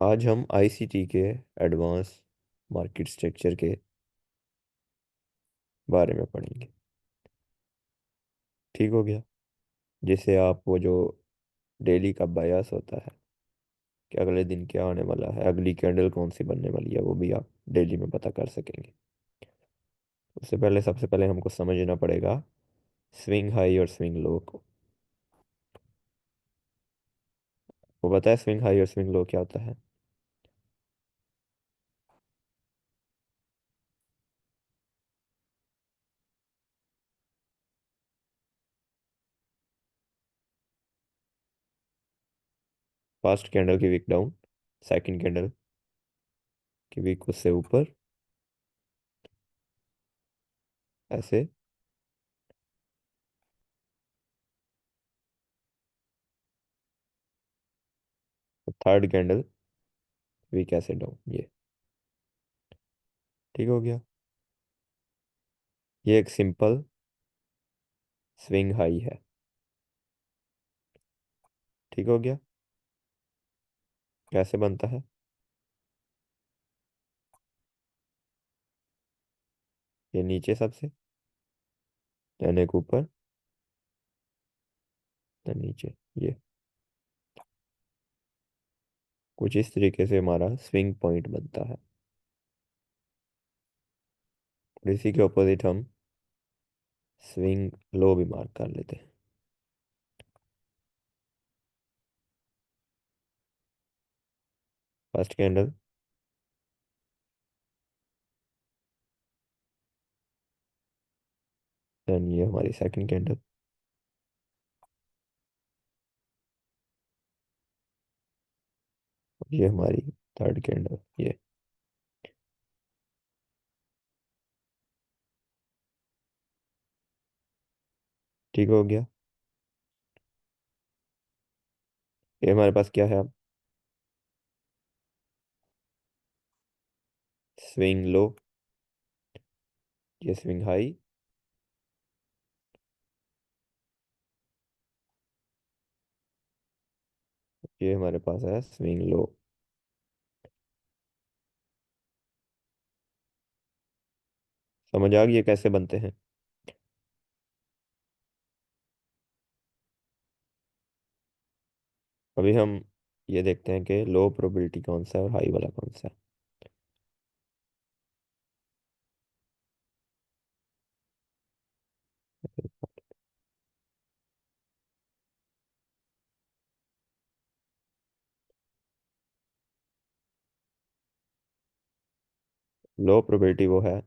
आज हम आईसीटी के एडवांस मार्केट स्ट्रक्चर के बारे में पढ़ेंगे। ठीक हो गया। जिससे आप वो जो डेली का बायस होता है कि अगले दिन क्या आने वाला है, अगली कैंडल कौन सी बनने वाली है, वो भी आप डेली में पता कर सकेंगे। उससे पहले सबसे पहले हमको समझना पड़ेगा स्विंग हाई और स्विंग लो को। वो बताए स्विंग हाई और स्विंग लो क्या होता है। फर्स्ट कैंडल की विक डाउन, सेकंड कैंडल की विक उससे ऊपर, ऐसे। थर्ड कैंडल विक ऐसे डाउन, ये। ठीक हो गया। ये एक सिंपल स्विंग हाई है। ठीक हो गया। कैसे बनता है? ये नीचे सबसे, देन एक ऊपर, देन नीचे, ये। कुछ इस तरीके से हमारा स्विंग पॉइंट बनता है। और इसी के ऑपोजिट हम स्विंग लो भी मार्क कर लेते हैं। फर्स्ट कैंडल, देन ये हमारी सेकंड कैंडल, ये हमारी थर्ड कैंडल, ये। ठीक हो गया। ये हमारे पास क्या है अब? स्विंग लो, ये स्विंग हाई, ये हमारे पास है स्विंग लो। समझ आ गई ये कैसे बनते हैं? अभी हम ये देखते हैं कि लो प्रोबेबिलिटी कौन सा है और हाई वाला कौन सा है। लो प्रोबेबिलिटी वो है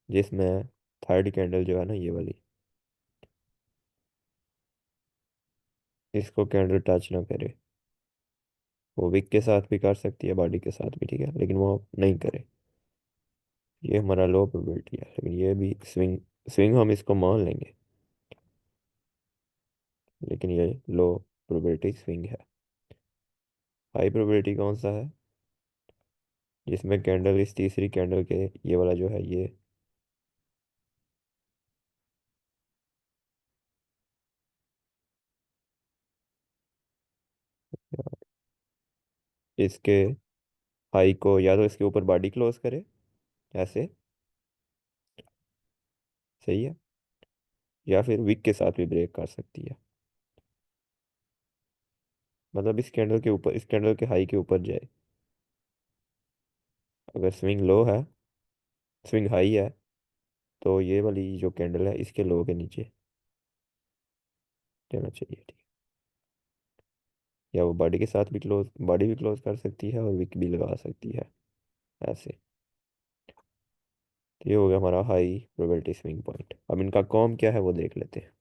जिसमें थर्ड कैंडल जो है ना, ये वाली, इसको कैंडल टच ना करे। वो विक के साथ भी कर सकती है, बॉडी के साथ भी, ठीक है, लेकिन वो नहीं करे। ये हमारा लो प्रोबेबिलिटी है, लेकिन ये भी स्विंग, स्विंग हम इसको मान लेंगे, लेकिन ये लो प्रोबेबिलिटी स्विंग है। हाई प्रोबेबिलिटी कौन सा है? जिसमें कैंडल इस तीसरी कैंडल के, ये वाला जो है, ये इसके हाई को या तो इसके ऊपर बॉडी क्लोज करे, ऐसे, सही है, या फिर विक के साथ भी ब्रेक कर सकती है। मतलब इस कैंडल के ऊपर, इस कैंडल के हाई के ऊपर जाए। अगर स्विंग लो है, स्विंग हाई है, तो ये वाली जो कैंडल है इसके लो के नीचे जाना चाहिए, ठीक है। या वो बॉडी के साथ भी क्लोज, बॉडी भी क्लोज कर सकती है और विक भी लगा सकती है, ऐसे। तो ये हो गया हमारा हाई प्रोबेबिलिटी स्विंग पॉइंट। अब इनका कॉम क्या है वो देख लेते हैं।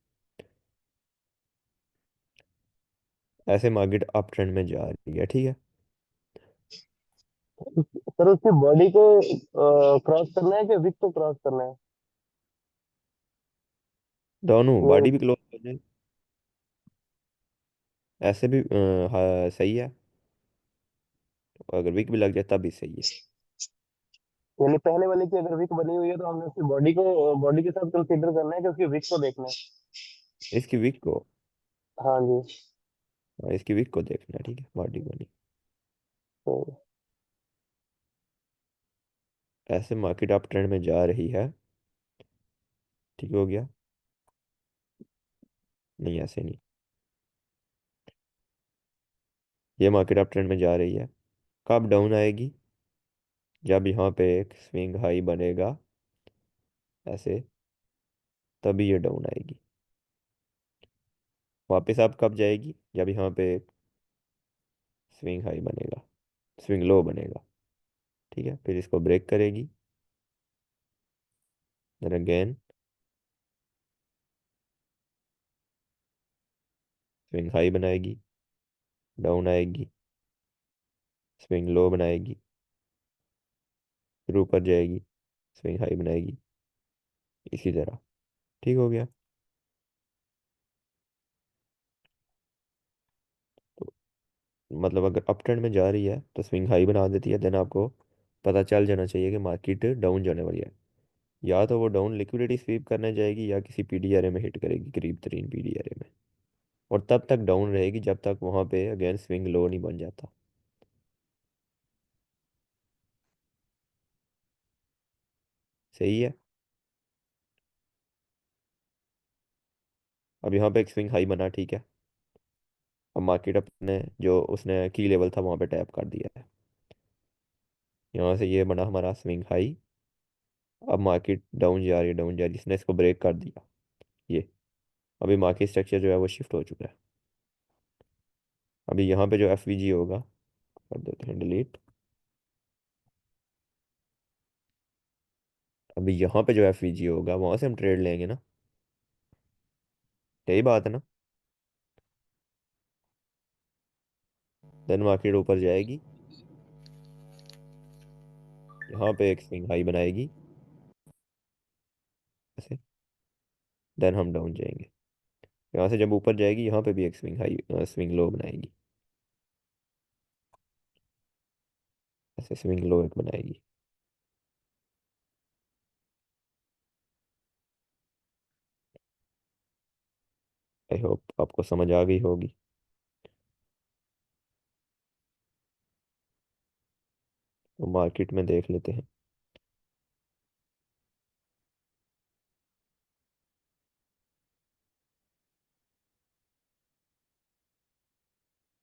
ऐसे मार्केट अप ट्रेंड में जा रही है, ठीक है। सर उसकी बॉडी को क्रॉस करना है कि विक को क्रॉस करना है? दोनों ये बॉडी भी क्लोज कर दें, ऐसे भी हाँ, सही है। और अगर विक भी लग जाए तब भी सही है। यानी पहले वाले की अगर विक बनी हुई है तो हमने उसकी बॉडी को बॉडी के साथ कंसीडर करना है कि उसकी विक को देखना है। इसकी विक को, हाँ जी। हाँ, इसकी विक को देखना है, ठीक है, बॉडी को नहीं। हम्म, ऐसे मार्केट अप ट्रेंड में जा रही है। ठीक हो गया। नहीं, ऐसे नहीं। ये मार्केट अप ट्रेंड में जा रही है। कब डाउन आएगी? जब यहाँ पे एक स्विंग हाई बनेगा ऐसे, तभी ये डाउन आएगी। वापस आप कब जाएगी? जब यहाँ पे स्विंग हाई बनेगा, स्विंग लो बनेगा। ठीक है, फिर इसको ब्रेक करेगी। देन अगेन स्विंग हाई बनाएगी, डाउन आएगी, स्विंग लो बनाएगी, फिर ऊपर जाएगी, स्विंग हाई बनाएगी, इसी तरह। ठीक हो गया। तो मतलब अगर अप ट्रेंड में जा रही है तो स्विंग हाई बना देती है, देन आपको पता चल जाना चाहिए कि मार्केट डाउन जाने वाली है। या तो वो डाउन लिक्विडिटी स्वीप करने जाएगी या किसी पीडीआरए में हिट करेगी, करीब तरीन पीडीआरए में। और तब तक डाउन रहेगी जब तक वहां पे अगेन स्विंग लो नहीं बन जाता। सही है। अब यहाँ पे एक स्विंग हाई बना, ठीक है। अब मार्केट अपने जो उसने की लेवल था वहां पे टैप कर दिया है। यहाँ से ये बना हमारा स्विंग हाई। अब मार्केट डाउन जा रही है, डाउन जा रही है, इसने इसको ब्रेक कर दिया। ये अभी मार्केट स्ट्रक्चर जो है वो शिफ्ट हो चुका है। अभी यहाँ पे जो एफवीजी होगा, कर देते हैं डिलीट। अभी यहाँ पे जो एफवीजी होगा वहां से हम ट्रेड लेंगे ना। यही बात है ना। देन मार्केट ऊपर जाएगी, यहाँ पे एक स्विंग हाई बनाएगी ऐसे। देन हम डाउन जाएंगे। यहाँ से जब ऊपर जाएगी यहाँ पे भी एक स्विंग हाई, स्विंग लो बनाएगी ऐसे, स्विंग लो एक बनाएगी। आई होप आपको समझ आ गई होगी। तो मार्केट में देख लेते हैं।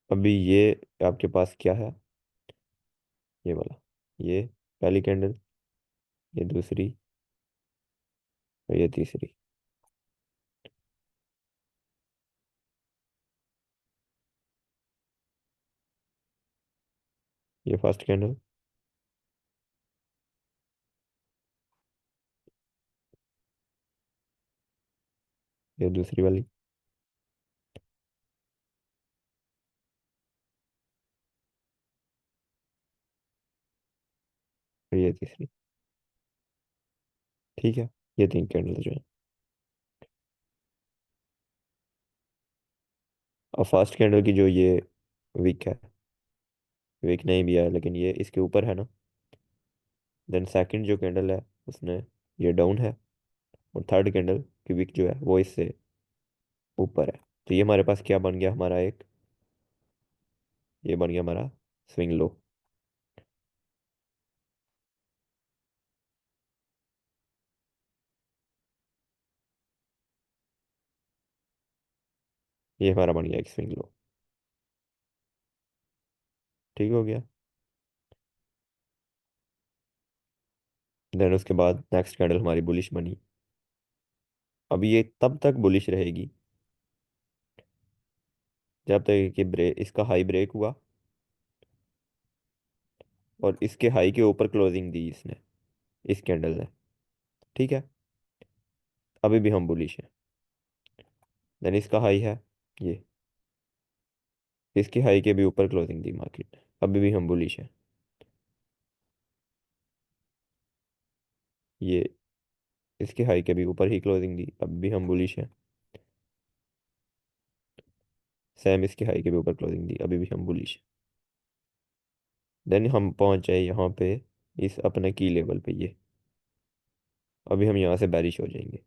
अभी ये आपके पास क्या है? ये वाला, ये पहली कैंडल, ये दूसरी, और ये तीसरी। ये फर्स्ट कैंडल, ये दूसरी वाली, और ये तीसरी। ठीक है, ये तीन कैंडल जो है। और फर्स्ट कैंडल की जो ये विक है, विक नहीं भी है लेकिन ये इसके ऊपर है ना। देन सेकंड जो कैंडल है उसने, ये डाउन है। और थर्ड कैंडल की विक जो है वो इससे ऊपर है। तो ये हमारे पास क्या बन गया हमारा एक, ये बन गया हमारा स्विंग लो। ये हमारा बन गया एक स्विंग लो। ठीक हो गया। देन उसके बाद नेक्स्ट कैंडल हमारी बुलिश बनी। अब ये तब तक बुलिश रहेगी जब तक कि ब्रेक, इसका हाई ब्रेक हुआ और इसके हाई के ऊपर क्लोजिंग दी इसने, इस कैंडल ने। ठीक है, अभी भी हम बुलिश हैं। देन इसका हाई है ये, इसके हाई के भी ऊपर क्लोजिंग दी मार्केट ने, अभी भी हम बुलिश हैं। ये इसके हाई के भी ऊपर ही क्लोजिंग दी, अभी भी हम बुलिश हैं। सेम इसके हाई के भी ऊपर क्लोजिंग दी, अभी भी हम बुलिश हैं। देन हम पहुंच जाए यहाँ पे, इस अपने की लेवल पे ये। अभी हम यहाँ से बैरिश हो जाएंगे।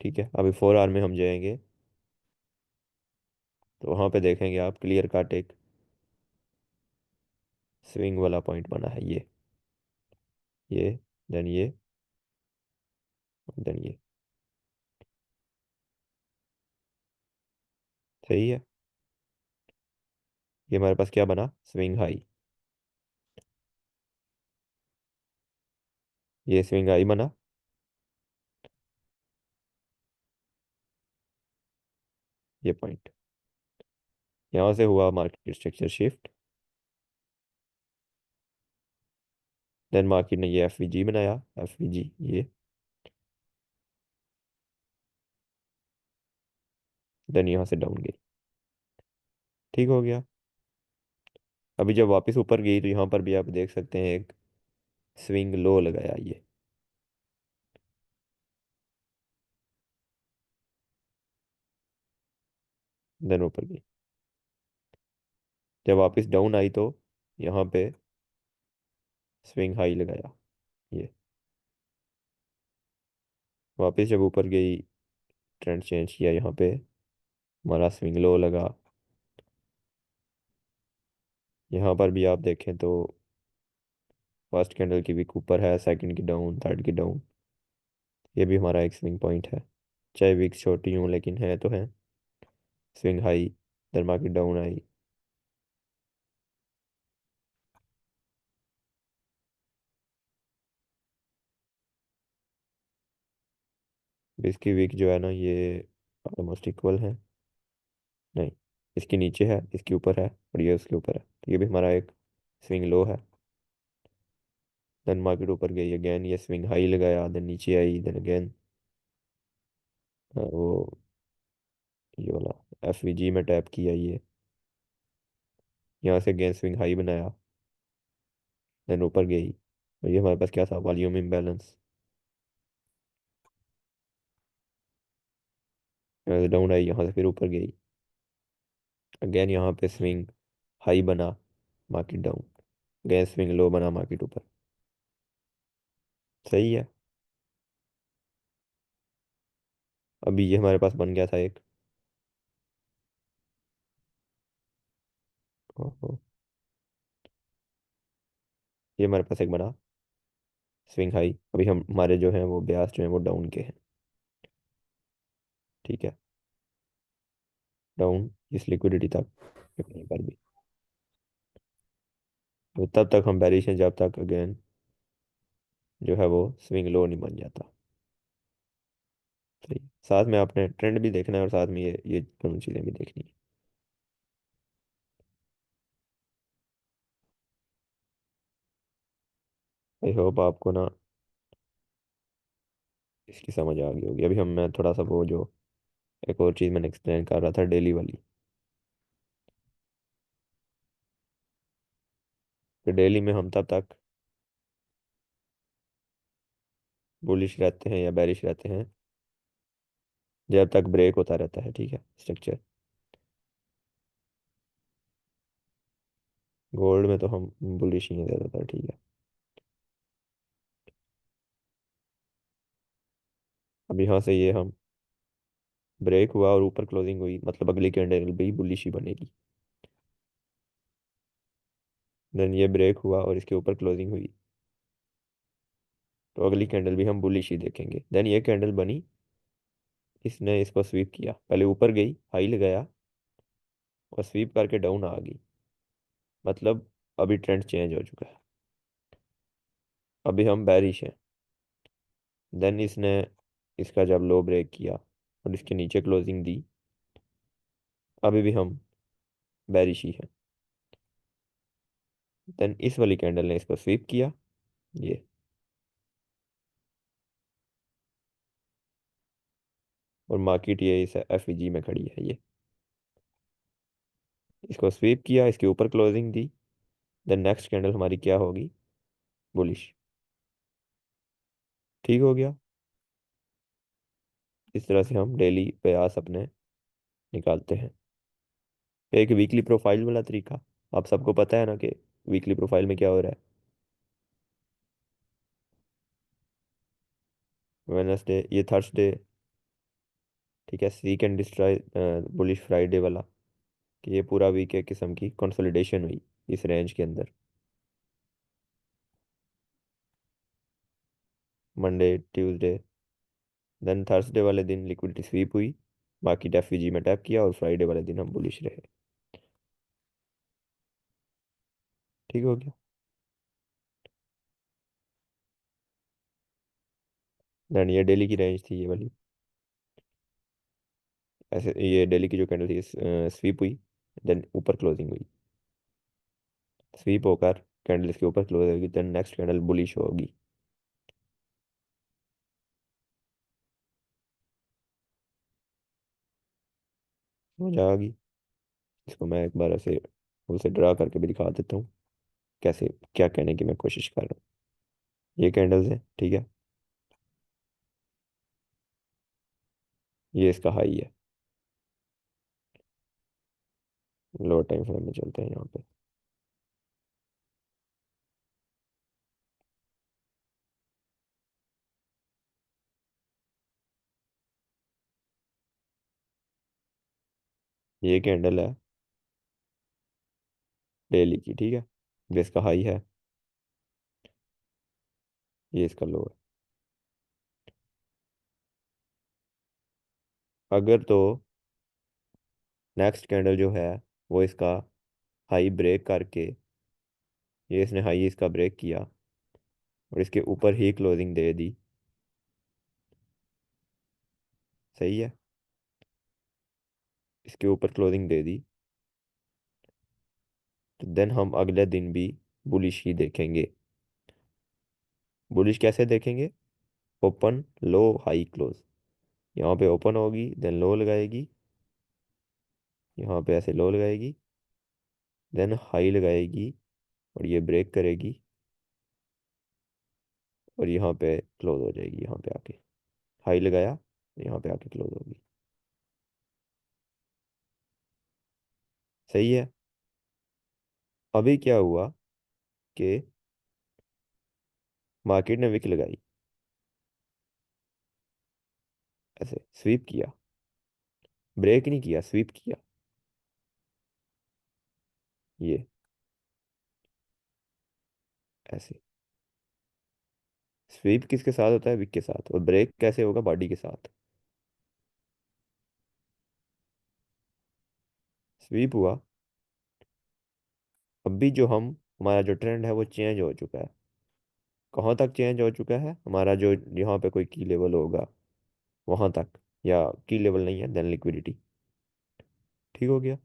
ठीक है, अभी 4 आवर में हम जाएंगे। तो वहाँ पे देखेंगे आप क्लियर कट एक स्विंग वाला पॉइंट बना है ये, देन ये, देन ये। सही है। ये हमारे पास क्या बना, स्विंग हाई। ये स्विंग हाई बना। ये पॉइंट यहाँ से हुआ market structure shift. Then market ने ये एफ बनाया, एफ ये। देन यहाँ से डाउन गई। ठीक हो गया। अभी जब वापस ऊपर गई तो यहाँ पर भी आप देख सकते हैं एक स्विंग लो लगाया ये। देन ऊपर गई। जब वापस डाउन आई तो यहाँ पे स्विंग हाई लगाया ये। वापस जब ऊपर गई, ट्रेंड चेंज किया, यहाँ पे हमारा स्विंग लो लगा। यहाँ पर भी आप देखें तो फर्स्ट कैंडल की विक ऊपर है, सेकंड की डाउन, थर्ड की डाउन। ये भी हमारा एक स्विंग पॉइंट है। चाहे विक्स छोटी हूँ लेकिन है तो है। Swing high, then market down आई। इसकी विक जो है ना ये ऑलमोस्ट इक्वल है। नहीं, इसके नीचे है, इसके ऊपर है, और ये उसके ऊपर है, तो ये भी हमारा एक स्विंग लो है। देन मार्केट ऊपर गई अगेन, ये स्विंग हाई लगाया, देन नीचे आई, देन अगेन वो ये वाला एफ में टैप किया ये। यहाँ से अगेन स्विंग हाई बनाया, देन ऊपर गई। और ये हमारे पास क्या था, वॉल्यूम इम्बैलेंस। यहाँ से डाउन आई, यहाँ से फिर ऊपर गई। अगेन यहाँ पे स्विंग हाई बना, market down. Again swing low बना, मार्केट ऊपर। सही है। अभी ये हमारे पास बन गया था एक। ओहो, ये हमारे पास एक बना स्विंग हाई। अभी हम हमारे जो हैं वो ब्यास जो हैं वो डाउन के हैं। ठीक है, डाउन इस लिक्विडिटी तक कहीं पर भी। तो तब तक हम बेरिश हैं जब तक अगेन जो है वो स्विंग लो नहीं बन जाता। सही। साथ में आपने ट्रेंड भी देखना है और साथ में ये दोनों चीज़ें भी देखनी है। आई होप आपको ना इसकी समझ आ गई होगी। अभी हम मैं थोड़ा सा वो जो एक और चीज़ मैंने एक्सप्लेन कर रहा था डेली वाली। तो डेली में हम तब तक बुलिश रहते हैं या बेरिश रहते हैं जब तक ब्रेक होता रहता है, ठीक है, स्ट्रक्चर। गोल्ड में तो हम बुलिश ही हैं ज़्यादातर, ठीक है। अब यहाँ से ये हम ब्रेक हुआ और ऊपर क्लोजिंग हुई, मतलब अगली कैंडल भी बुलिश ही बनेगी। देन ये ब्रेक हुआ और इसके ऊपर क्लोजिंग हुई, तो अगली कैंडल भी हम बुलिश ही देखेंगे। देन ये कैंडल बनी, इसने इसको स्वीप किया, पहले ऊपर गई, हाई लगाया और स्वीप करके डाउन आ गई। मतलब अभी ट्रेंड चेंज हो चुका है, अभी हम बैरिश हैं। देन इसने इसका जब लो ब्रेक किया और इसके नीचे क्लोजिंग दी, अभी भी हम बैरिश ही हैं। देन इस वाली कैंडल ने इसको स्वीप किया ये, और मार्केट ये इस एफ में खड़ी है ये। इसको स्वीप किया, इसके ऊपर क्लोजिंग दी। देन नेक्स्ट कैंडल हमारी क्या होगी, बुलिश। ठीक हो गया। इस तरह से हम डेली प्रयास अपने निकालते हैं। एक वीकली प्रोफाइल वाला तरीका, आप सबको पता है ना कि वीकली प्रोफाइल में क्या हो रहा है। वेनसडे, ये थर्सडे, ठीक है, seek and destroy bullish Friday वाला, कि ये पूरा वीक एक किस्म की कंसोलिडेशन हुई इस रेंज के अंदर। मंडे, ट्यूसडे, देन थर्सडे वाले दिन लिक्विडिटी स्वीप हुई, मार्केट एफवीजी में टैप किया, और फ्राइडे वाले दिन हम बुलिश रहे। ठीक हो गया। देन ये डेली की रेंज थी ये वाली, ऐसे ये डेली की जो कैंडल थी स्वीप हुई, देन ऊपर क्लोजिंग हुई, स्वीप होकर कैंडल इसके ऊपर क्लोज होगी, देन नेक्स्ट कैंडल बुलिश होगी। समझ आ गई? इसको मैं एक बार ऐसे उसे ड्रा करके भी दिखा देता हूँ, कैसे क्या कहने की मैं कोशिश कर रहा हूँ। ये कैंडल्स है, ठीक है, ये इसका हाई है। लोअर टाइम फ्रेम में चलते हैं यहाँ पे। ये कैंडल है डेली की, ठीक है, ये इसका हाई है, ये इसका लो है। अगर तो नेक्स्ट कैंडल जो है वो इसका हाई ब्रेक करके, ये इसने हाई इसका ब्रेक किया और इसके ऊपर ही क्लोजिंग दे दी, सही है, इसके ऊपर क्लोजिंग दे दी, तो देन हम अगले दिन भी बुलिश ही देखेंगे। बुलिश कैसे देखेंगे? ओपन लो हाई क्लोज, यहाँ पे ओपन होगी, देन लो लगाएगी, यहाँ पे ऐसे लो लगाएगी, देन हाई लगाएगी, और ये ब्रेक करेगी, और यहाँ पे क्लोज हो जाएगी, यहाँ पे आके हाई लगाया, यहाँ पे आके क्लोज होगी। सही है। अभी क्या हुआ कि मार्केट ने विक लगाई, ऐसे स्वीप किया, ब्रेक नहीं किया, स्वीप किया, ये ऐसे। स्वीप किसके साथ होता है? विक के साथ। और ब्रेक कैसे होगा? बॉडी के साथ। स्वीप हुआ, अभी जो हमारा जो ट्रेंड है वो चेंज हो चुका है। कहाँ तक चेंज हो चुका है? हमारा जो यहाँ पे कोई की लेवल होगा वहां तक, या की लेवल नहीं है, देन लिक्विडिटी। ठीक हो गया।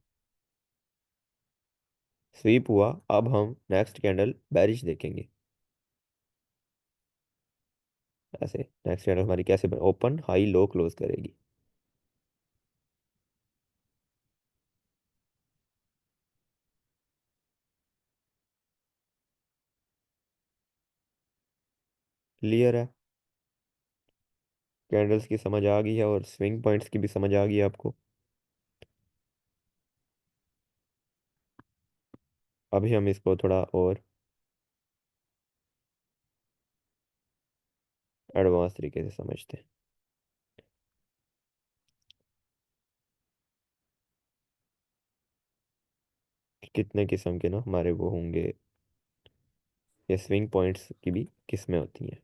स्वीप हुआ, अब हम नेक्स्ट कैंडल बेरिश देखेंगे, ऐसे नेक्स्ट कैंडल हमारी कैसे ओपन हाई लो क्लोज करेगी। क्लियर है? कैंडल्स की समझ आ गई है और स्विंग पॉइंट्स की भी समझ आ गई है आपको। अभी हम इसको थोड़ा और एडवांस तरीके से समझते हैं कि कितने किस्म के ना हमारे वो होंगे, ये स्विंग पॉइंट्स की भी किस्में होती हैं।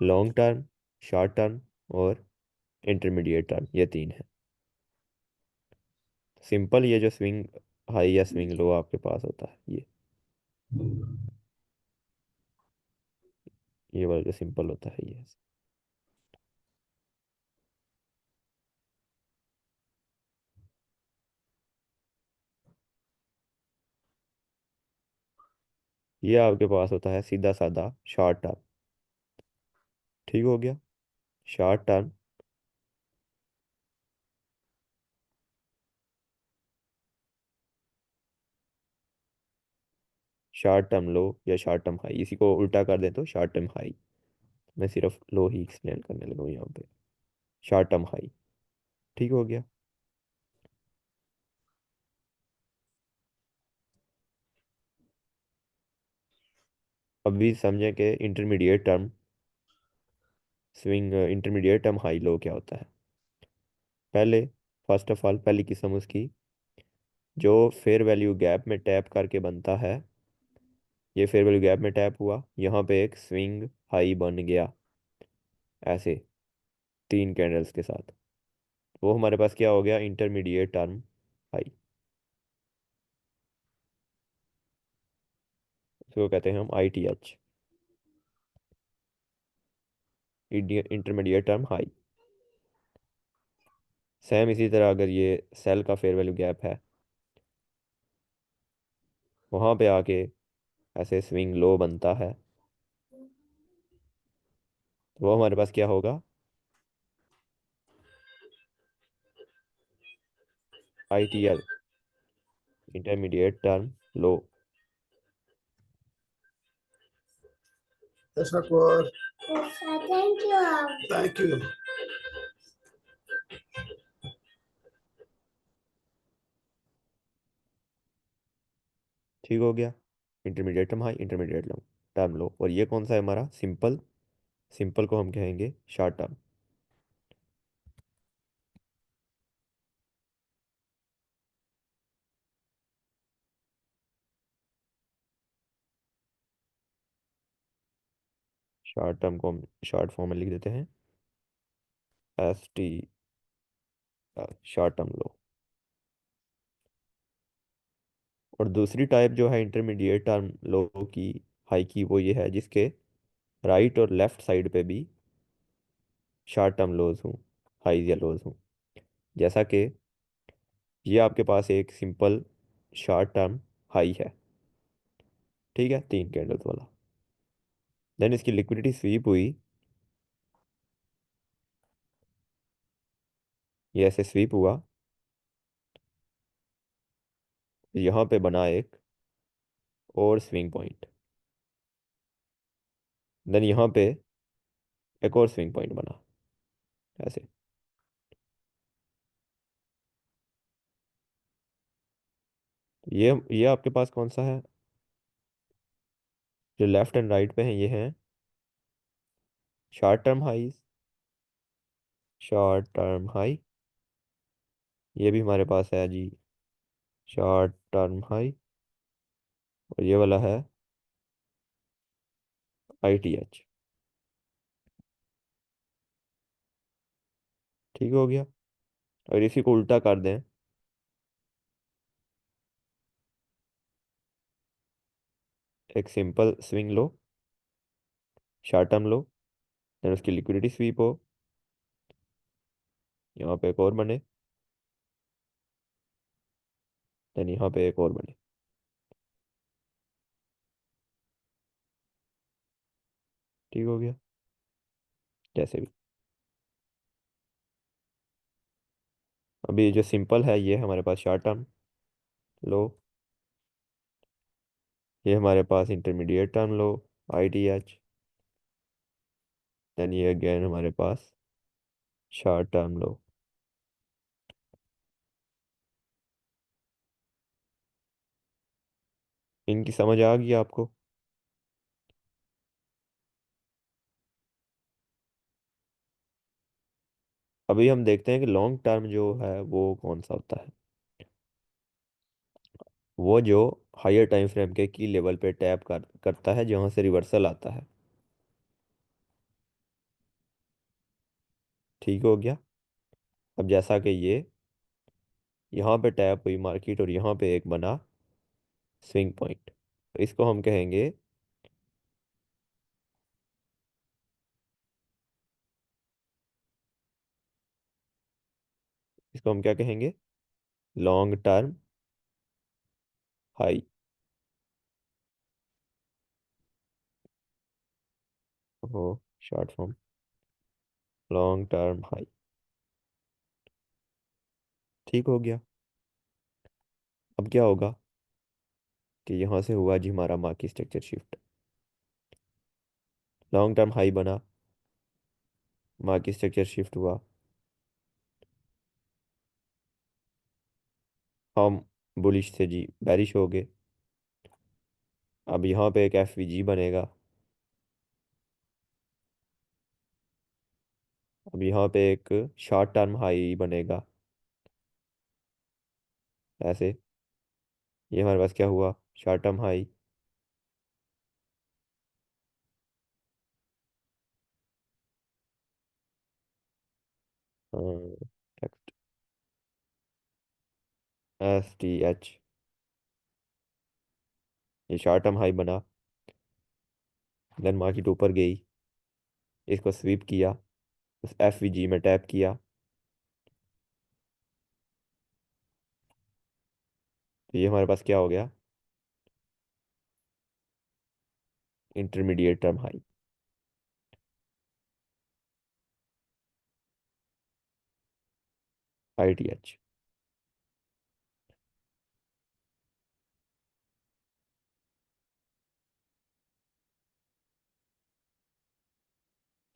लॉन्ग टर्म, शॉर्ट टर्म और इंटरमीडिएट टर्म, ये तीन है। सिंपल ये जो स्विंग हाई या स्विंग लो आपके पास होता है, ये वाला जो सिंपल होता है, ये आपके पास होता है सीधा साधा शॉर्ट टर्म। ठीक हो गया। शॉर्ट टर्म, शॉर्ट टर्म लो या शॉर्ट टर्म हाई, इसी को उल्टा कर दें तो शॉर्ट टर्म हाई। मैं सिर्फ लो ही एक्सप्लेन करने लगा हूँ यहाँ पे। Short term high. ठीक हो गया। अभी समझें कि intermediate term swing, intermediate term high low क्या होता है। पहले, फर्स्ट ऑफ ऑल, पहली किस्म उसकी जो फेयर वैल्यू गैप में टैप करके बनता है, ये फेयर वैल्यू गैप में टैप हुआ, यहाँ पे एक स्विंग हाई बन गया ऐसे, 3 कैंडल्स के साथ। वो हमारे पास क्या हो गया, इंटरमीडिएट टर्म हाई। इसको कहते हैं हम ITH, intermediate term high. Same इसी तरह अगर ये सेल का फेयर वैल्यू गैप है, वहाँ पे आके ऐसे स्विंग लो बनता है, तो वो हमारे पास क्या होगा, ITL, intermediate term low. That's not what. Thank you. Thank you. ठीक हो गया, इंटरमीडिएट टर्म हाई, इंटरमीडिएट लो, टर्म लो। और ये कौन सा है हमारा, सिंपल। सिंपल को हम कहेंगे शॉर्ट टर्म। शॉर्ट टर्म को हम शॉर्ट फॉर्म में लिख देते हैं ST, शॉर्ट टर्म लो। और दूसरी टाइप जो है इंटरमीडिएट टर्म लो की, हाई की, वो ये है जिसके राइट और लेफ्ट साइड पे भी शॉर्ट टर्म लोज हूँ, हाई या लोज हूँ। जैसा कि ये आपके पास एक सिंपल शॉर्ट टर्म हाई है, ठीक है, 3 कैंडल्स वाला। देन इसकी लिक्विडिटी स्वीप हुई, ये ऐसे स्वीप हुआ, यहाँ पे बना एक और स्विंग पॉइंट, देन यहाँ पे एक और स्विंग पॉइंट बना ऐसे। ये आपके पास कौन सा है, जो लेफ्ट एंड राइट पे हैं, ये हैं short term high, short term high. ये भी हमारे पास है जी शॉर्ट टर्म हाई, और ये वाला है ITH। ठीक हो गया। और इसी को उल्टा कर दें, एक simple swing low, short term low, then उसकी लिक्विडिटी स्वीप हो, यहाँ पे एक और बने, देन यहाँ पे एक और बने। ठीक हो गया, जैसे भी। अभी जो सिंपल है ये हमारे पास शॉर्ट टर्म लो, ये हमारे पास intermediate term low ITH, then ये अगेन हमारे पास शॉर्ट टर्म लो। इनकी समझ आ गई आपको। अभी हम देखते हैं कि लॉन्ग टर्म जो है वो कौन सा होता है। वो जो हायर टाइम फ्रेम के की लेवल पे टैप करता है, जहाँ से रिवर्सल आता है। ठीक हो गया। अब जैसा कि ये यहाँ पे टैप हुई मार्केट और यहाँ पे एक बना स्विंग पॉइंट, तो इसको हम कहेंगे, इसको हम क्या कहेंगे, लॉन्ग टर्म हाई। हो, short form long term high. ठीक हो गया। अब क्या होगा कि यहाँ से हुआ जी हमारा market structure shift, long term high बना, मार्केट स्ट्रक्चर शिफ्ट हुआ, हम बुलिश से जी बैरिश हो गए। अब यहाँ पे एक FVG बनेगा, अब यहाँ पे एक शॉर्ट टर्म हाई बनेगा ऐसे। ये हमारे पास क्या हुआ, short term high, text STH, ये शॉर्ट टर्म हाई बना। देन मार्केट ऊपर गई, इसको स्वीप किया, उस FVG में टैप किया, तो ये हमारे पास क्या हो गया, इंटरमीडिएट टर्म हाई, ITH।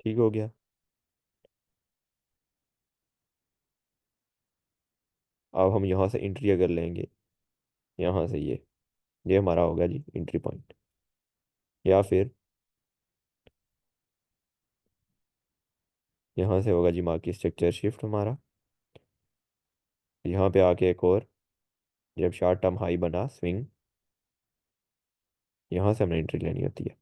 ठीक हो गया। अब हम यहाँ से एंट्री अगर लेंगे, यहाँ से ये हमारा होगा जी एंट्री पॉइंट। या फिर यहाँ से होगा जी मार्केट स्ट्रक्चर शिफ्ट हमारा, यहाँ पे आके एक और, जब शॉर्ट टर्म हाई बना स्विंग, यहाँ से हमने एंट्री लेनी होती है।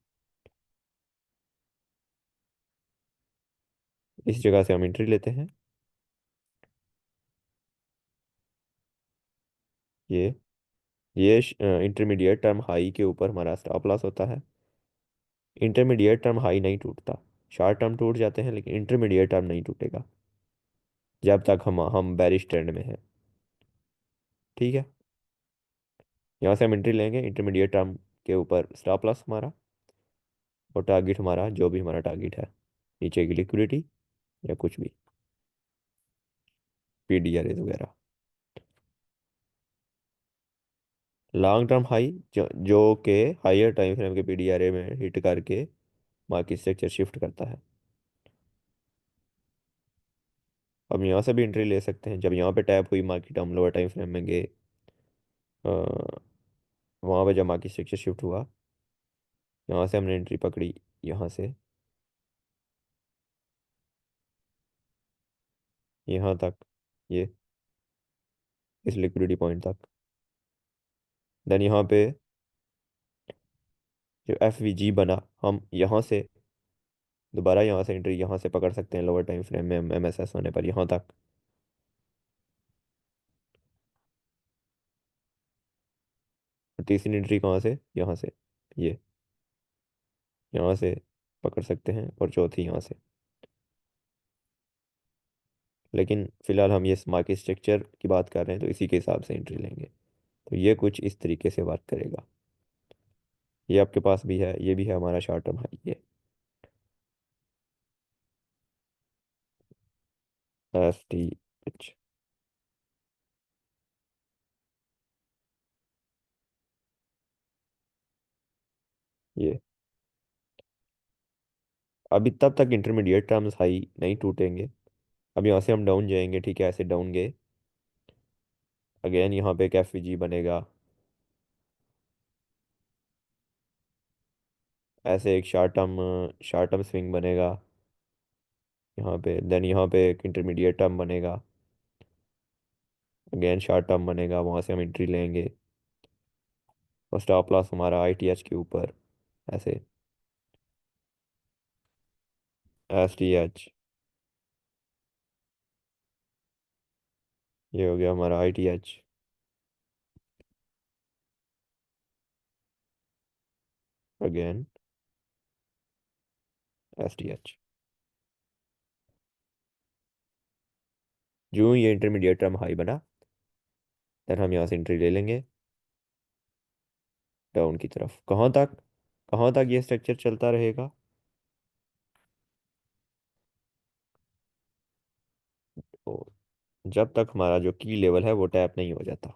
इस जगह से हम एंट्री लेते हैं। ये ये इंटरमीडिएट टर्म हाई के ऊपर हमारा स्टॉप लॉस होता है। इंटरमीडिएट टर्म हाई नहीं टूटता, शॉर्ट टर्म टूट जाते हैं लेकिन इंटरमीडिएट टर्म नहीं टूटेगा जब तक हम बेरिश ट्रेंड में हैं। ठीक है, यहाँ से हम एंट्री लेंगे इंटरमीडिएट टर्म के ऊपर स्टॉप लॉस हमारा, और टारगेट हमारा जो भी हमारा टारगेट है, नीचे की लिक्विडिटी या कुछ भी, PDRA वगैरह। लॉन्ग टर्म हाई जो के हायर टाइम फ्रेम के PDRA में हिट करके मार्केट स्ट्रक्चर शिफ्ट करता है। हम यहाँ से भी एंट्री ले सकते हैं, जब यहाँ पे टैप हुई मार्केट हम लोअर टाइम फ्रेम में गए, वहाँ पे जब मार्केट स्ट्रक्चर शिफ्ट हुआ, यहाँ से हमने एंट्री पकड़ी, यहाँ से यहाँ तक, ये इस लिक्विडिटी पॉइंट तक। देन यहाँ पे जो FVG बना, हम यहाँ से दोबारा यहाँ से एंट्री यहाँ से पकड़ सकते हैं लोअर टाइम फ्रेम में MSS होने पर, यहाँ तक। और तीसरी एंट्री कहाँ से, यहाँ से, ये यहाँ से पकड़ सकते हैं, और चौथी यहाँ से। लेकिन फिलहाल हम ये मार्केट स्ट्रक्चर की बात कर रहे हैं तो इसी के हिसाब से एंट्री लेंगे। तो ये कुछ इस तरीके से वर्क करेगा। ये आपके पास भी है, ये भी है हमारा शॉर्ट टर्म हाई, ये STH। ये अभी तब तक इंटरमीडिएट टर्म्स हाई नहीं टूटेंगे। अब यहाँ से हम डाउन जाएंगे, ठीक है, ऐसे डाउन गए, अगेन यहाँ पे एक FVG बनेगा, ऐसे एक शॉर्ट टर्म स्विंग बनेगा यहाँ पे। देन यहाँ पे एक इंटरमीडिएट टर्म बनेगा, अगेन शॉर्ट टर्म बनेगा, वहाँ से हम एंट्री लेंगे, और स्टॉप लॉस हमारा ITH के ऊपर, ऐसे STH। ये हो गया हमारा ITH, अगेन STH। जो ये इंटरमीडिएट टर्म हाई बना, देन हम यहाँ से एंट्री ले लेंगे डाउन की तरफ। कहाँ तक ये स्ट्रक्चर चलता रहेगा, तो जब तक हमारा जो की लेवल है वो टैप नहीं हो जाता।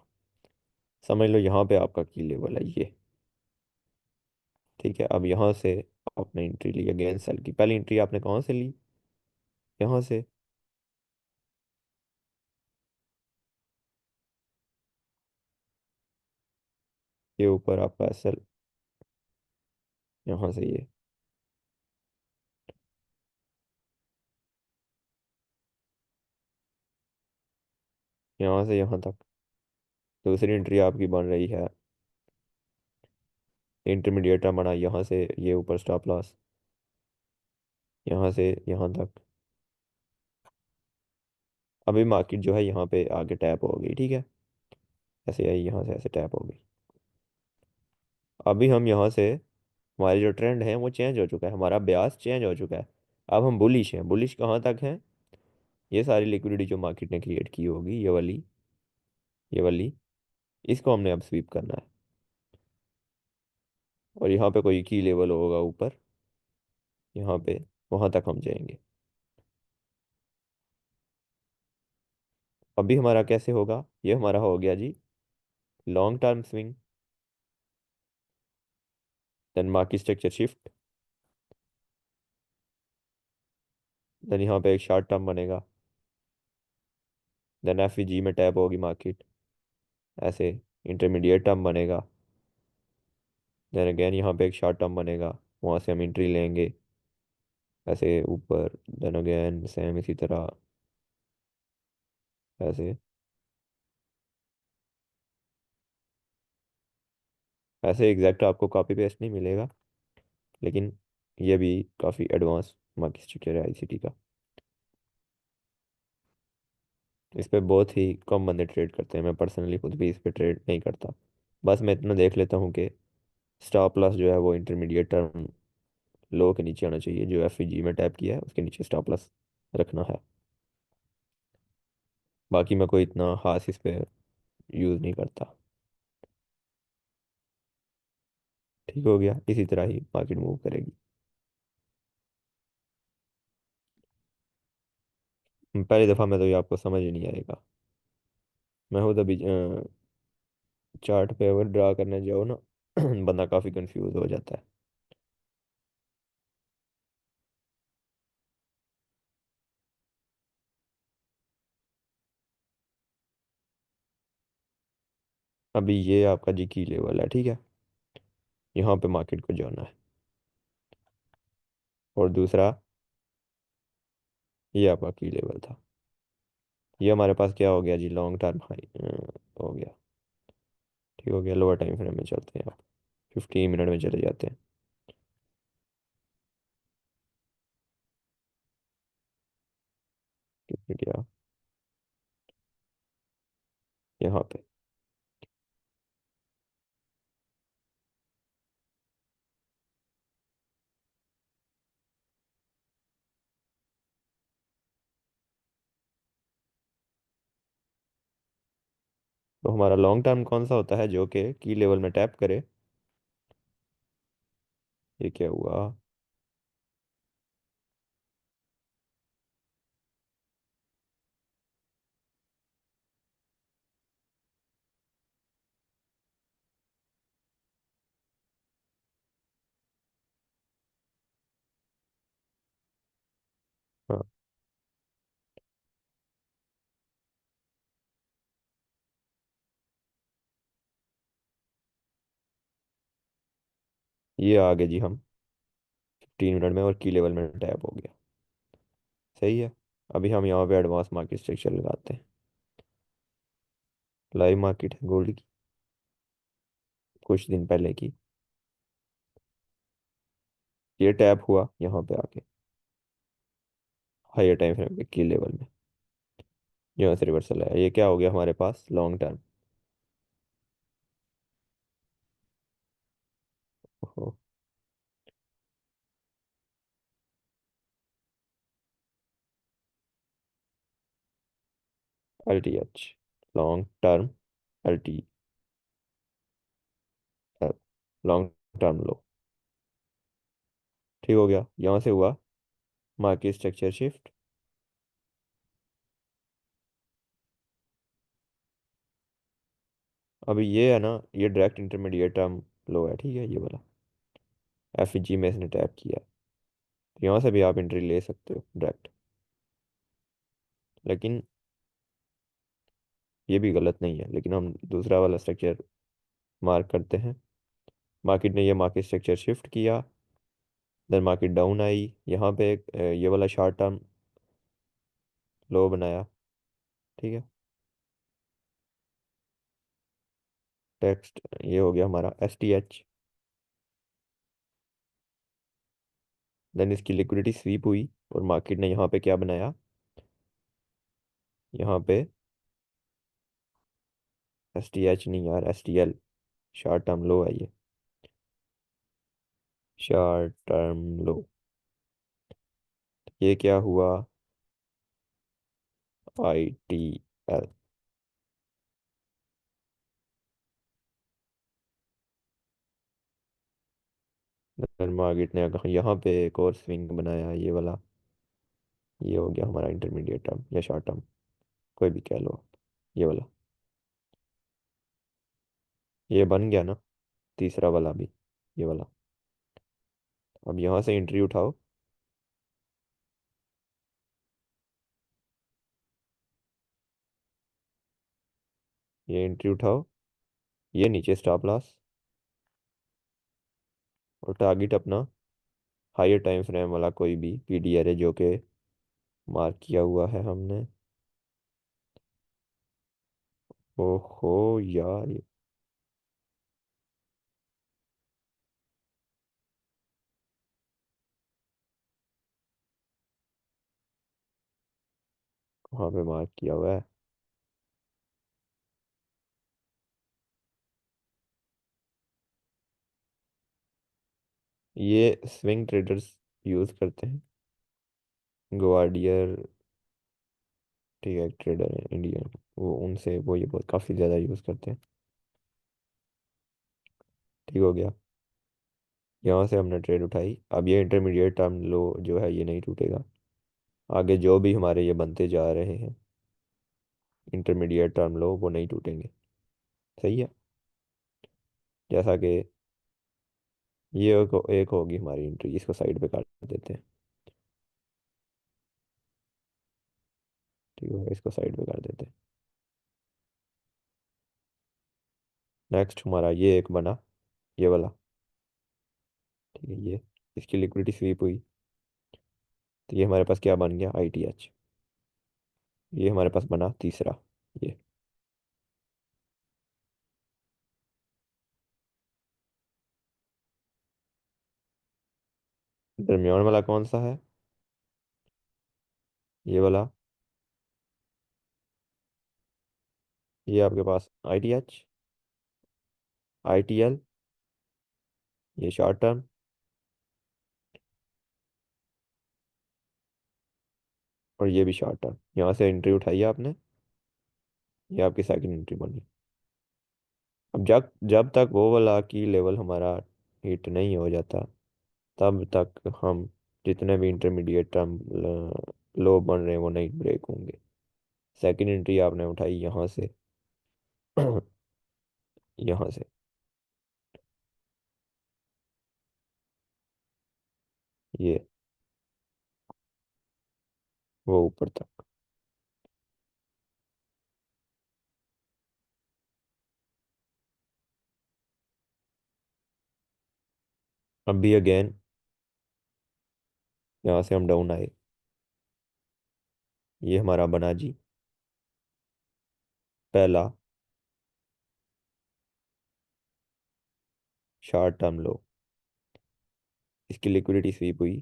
समझ लो यहाँ पे आपका की लेवल है ये। ठीक है, अब यहाँ से आपने एंट्री ली अगेन सेल की। पहली एंट्री आपने कहाँ से ली, यहाँ से। ये ऊपर आपका सेल, यहाँ से ये, यहाँ से यहाँ तक। दूसरी एंट्री आपकी बन रही है, इंटरमीडिएट बना यहाँ से, ये ऊपर स्टॉप लॉस, यहाँ से यहाँ तक। अभी मार्केट जो है यहाँ पे आगे टैप हो गई, ठीक है। ऐसे आई, यहाँ से ऐसे टैप हो गई। अभी हम यहाँ से, हमारी जो ट्रेंड है वो चेंज हो चुका है, हमारा ब्यास चेंज हो चुका है। अब हम बुलिश हैं। बुलिश कहाँ तक है? ये सारी लिक्विडिटी जो मार्केट ने क्रिएट की होगी, ये वाली, इसको हमने अब स्वीप करना है। और यहाँ पे कोई की लेवल होगा ऊपर, यहाँ पे, वहां तक हम जाएंगे। अभी हमारा कैसे होगा? ये हमारा हो गया जी long term swing. Then market structure shift. Then यहाँ पे एक शॉर्ट टर्म बनेगा। देन एफ में टैप होगी मार्केट, ऐसे इंटरमीडिएट टर्म बनेगा। देन अगेन यहाँ पे एक शॉर्ट टर्म बनेगा, वहाँ से हम एंट्री लेंगे ऐसे ऊपर। देन अगेन सेम इसी तरह, ऐसे ऐसे एग्जैक्ट आपको कॉपी पेस्ट नहीं मिलेगा, लेकिन ये भी काफ़ी एडवांस मार्केट स्ट्रक्चर है आईसीटी का। इस पे बहुत ही कम बंदे ट्रेड करते हैं, मैं पर्सनली खुद भी इस पे ट्रेड नहीं करता। बस मैं इतना देख लेता हूँ कि स्टॉप लॉस जो है वो इंटरमीडिएट टर्म लो के नीचे आना चाहिए, जो एफ में टैप किया है उसके नीचे स्टॉप लॉस रखना है। बाकी मैं कोई इतना खास इस पे यूज़ नहीं करता। ठीक हो गया, इसी तरह ही मार्केट मूव करेगी। पहली दफ़ा में तो ये आपको समझ ही नहीं आएगा। मैं खुद अभी चार्ट पे अगर ड्रा करने जाओ ना बंदा काफ़ी कंफ्यूज हो जाता है। अभी ये आपका जी की लेवल है, ठीक है। यहाँ पे मार्केट को जाना है। और दूसरा, ये आपका की लेवल था। ये हमारे पास क्या हो गया जी, लॉन्ग टर्म हाई हो गया। ठीक हो गया। लोअर टाइम फ्रेम में चलते हैं आप, 15 मिनट में चले जाते हैं। कितने गया यहाँ पे? तो हमारा लॉन्ग टर्म कौन सा होता है? जो कि की लेवल में टैप करे। ये क्या हुआ? हाँ, ये आ गए जी हम 15 मिनट में, और की लेवल में टैप हो गया। सही है। अभी हम यहाँ पे एडवांस मार्केट स्ट्रक्चर लगाते हैं। लाइव मार्केट है गोल्ड की, कुछ दिन पहले की। ये टैप हुआ यहाँ पे आके हायर टाइम फ्रेम पे की लेवल में, यहाँ से रिवर्सल आया। ये क्या हो गया हमारे पास? Long term. ओहो, L T H, long term, L T L, long term low. ठीक हो गया। यहाँ से हुआ मार्केट स्ट्रक्चर शिफ्ट। अभी ये है ना, ये डायरेक्ट इंटरमीडिएट टर्म लो है, ठीक है, ये वाला एफ में इसने टैप किया। तो यहाँ से भी आप एंट्री ले सकते हो डायरेक्ट, लेकिन ये भी गलत नहीं है। लेकिन हम दूसरा वाला स्ट्रक्चर मार्क करते हैं। मार्केट ने ये मार्केट स्ट्रक्चर शिफ्ट किया, देन मार्केट डाउन आई, यहाँ पे एक ये वाला शॉर्ट टर्म लो बनाया, ठीक है। टेक्स्ट ये हो गया हमारा एस टी एच। देन इसकी लिक्विडिटी स्वीप हुई, और मार्केट ने यहाँ पे क्या बनाया? यहाँ पे एस टी एच नहीं यार, S T L, short term लो है ये, शॉर्ट टर्म लो। ये क्या हुआ, आई टी एल। मार्केट ने अगर यहाँ पे एक और स्विंग बनाया, ये वाला, ये हो गया हमारा इंटरमीडिएट टर्म या शॉर्ट टर्म, कोई भी कह लो आप, ये वाला, ये बन गया ना तीसरा वाला भी, ये वाला। अब यहाँ से एंट्री उठाओ, ये एंट्री उठाओ, ये नीचे स्टॉप लॉस, और टारगेट अपना हायर टाइम फ्रेम वाला कोई भी पीडीआर है जो कि मार्क किया हुआ है हमने। ओहो यार, ये कहाँ पे मार्क किया हुआ है? ये स्विंग ट्रेडर्स यूज़ करते हैं, ग्वाडियर, ठीक है, ट्रेडर है इंडियन, वो उनसे वो ये बहुत काफ़ी ज़्यादा यूज़ करते हैं। ठीक हो गया, यहाँ से हमने ट्रेड उठाई, अब ये इंटरमीडिएट टर्म लो जो है ये नहीं टूटेगा, आगे जो भी हमारे ये बनते जा रहे हैं इंटरमीडिएट टर्म लो वो नहीं टूटेंगे। सही है, जैसा कि ये एक होगी हमारी एंट्री, इसको साइड पे काट देते हैं। ठीक है, इसको साइड पे कर देते हैं। नेक्स्ट हमारा ये एक बना, ये वाला, ठीक है, ये इसकी लिक्विडिटी स्वीप हुई, तो ये हमारे पास क्या बन गया, आई टी एच। ये हमारे पास बना तीसरा, ये दरमियान वाला कौन सा है, ये वाला, ये आपके पास I T H, I T L, ये शॉर्ट टर्म, और ये भी शॉर्ट टर्म। यहाँ से एंट्री उठाई आपने, ये आपकी सेकंड एंट्री बनी। अब जब जब तक वो वाला की लेवल हमारा हिट नहीं हो जाता, तब तक हम जितने भी इंटरमीडिएट टर्म लो बन रहे हैं वो नहीं ब्रेक होंगे। सेकंड एंट्री आपने उठाई यहाँ से यहाँ से, ये वो ऊपर तक। अब भी अगेन यहाँ से हम डाउन आए, ये हमारा बना जी पहला शॉर्ट टर्म लो, इसकी लिक्विडिटी स्वीप हुई,